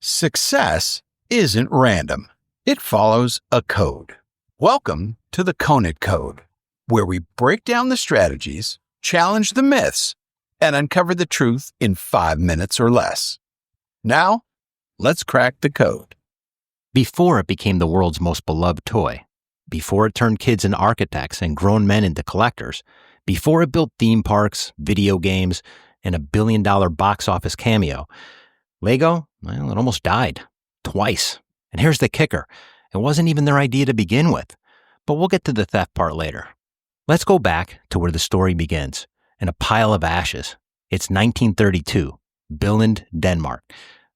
Success isn't random. It follows a code. Welcome to the Conant Code, where we break down the strategies, challenge the myths, and uncover the truth in 5 minutes or less. Now, let's crack the code. Before it became the world's most beloved toy, before it turned kids into architects and grown men into collectors, before it built theme parks, video games, and $1 billion box office cameo, Lego, well, it almost died. Twice. And here's the kicker. It wasn't even their idea to begin with. But we'll get to the theft part later. Let's go back to where the story begins, in a pile of ashes. It's 1932, Billund, Denmark.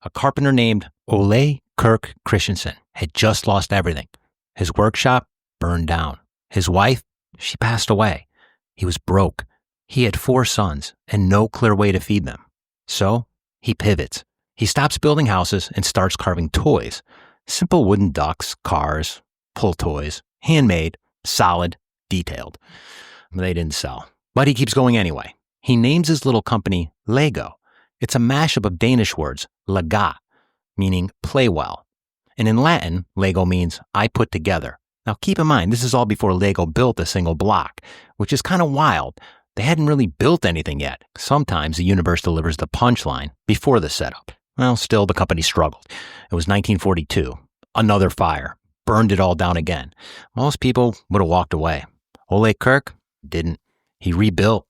A carpenter named Ole Kirk Christensen had just lost everything. His workshop burned down. His wife, she passed away. He was broke. He had 4 sons and no clear way to feed them. So he pivots. He stops building houses and starts carving toys. Simple wooden ducks, cars, pull toys, handmade, solid, detailed. They didn't sell. But he keeps going anyway. He names his little company Lego. It's a mashup of Danish words, lega, meaning play well. And in Latin, Lego means I put together. Now keep in mind, this is all before Lego built a single block, which is kind of wild. They hadn't really built anything yet. Sometimes the universe delivers the punchline before the setup. Well, still, the company struggled. It was 1942. Another fire. Burned it all down again. Most people would have walked away. Ole Kirk didn't. He rebuilt.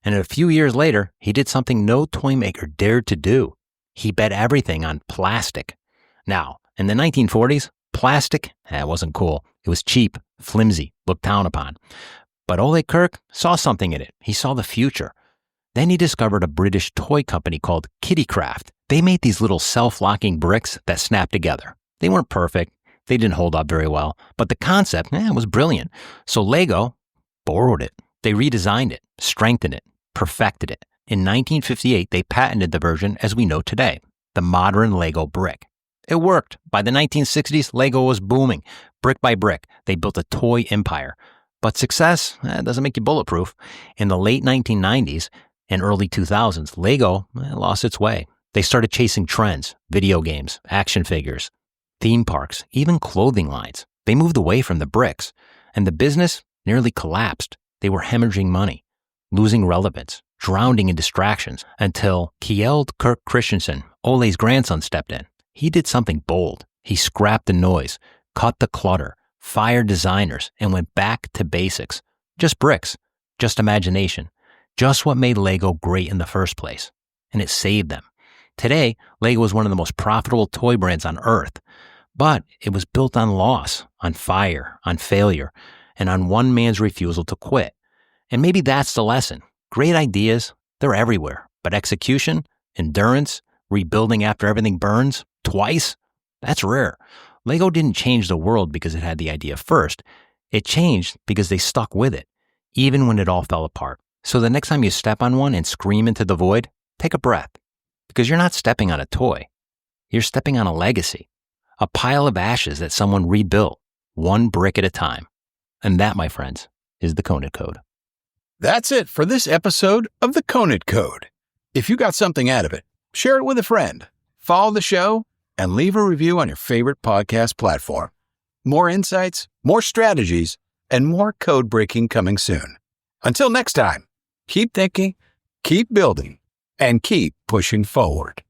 And a few years later, he did something no toy maker dared to do. He bet everything on plastic. Now, in the 1940s, plastic, wasn't cool. It was cheap, flimsy, looked down upon. But Ole Kirk saw something in it. He saw the future. Then he discovered a British toy company called Kittycraft. They made these little self-locking bricks that snapped together. They weren't perfect. They didn't hold up very well. But the concept, was brilliant. So Lego borrowed it. They redesigned it, strengthened it, perfected it. In 1958, they patented the version as we know today, the modern Lego brick. It worked. By the 1960s, Lego was booming. Brick by brick, they built a toy empire. But success doesn't make you bulletproof. In the late 1990s and early 2000s, Lego lost its way. They started chasing trends, video games, action figures, theme parks, even clothing lines. They moved away from the bricks, and the business nearly collapsed. They were hemorrhaging money, losing relevance, drowning in distractions, until Ole Kirk Christensen, Ole's grandson, stepped in. He did something bold. He scrapped the noise, cut the clutter, fired designers, and went back to basics. Just bricks, just imagination, just what made Lego great in the first place. And it saved them. Today, Lego is one of the most profitable toy brands on earth, but it was built on loss, on fire, on failure, and on one man's refusal to quit. And maybe that's the lesson. Great ideas, they're everywhere, but execution, endurance, rebuilding after everything burns, twice, that's rare. Lego didn't change the world because it had the idea first. It changed because they stuck with it, even when it all fell apart. So the next time you step on one and scream into the void, take a breath. Because you're not stepping on a toy. You're stepping on a legacy, a pile of ashes that someone rebuilt, one brick at a time. And that, my friends, is the Conant Code. That's it for this episode of the Conant Code. If you got something out of it, share it with a friend, follow the show, and leave a review on your favorite podcast platform. More insights, more strategies, and more code breaking coming soon. Until next time, keep thinking, keep building, and keep pushing forward.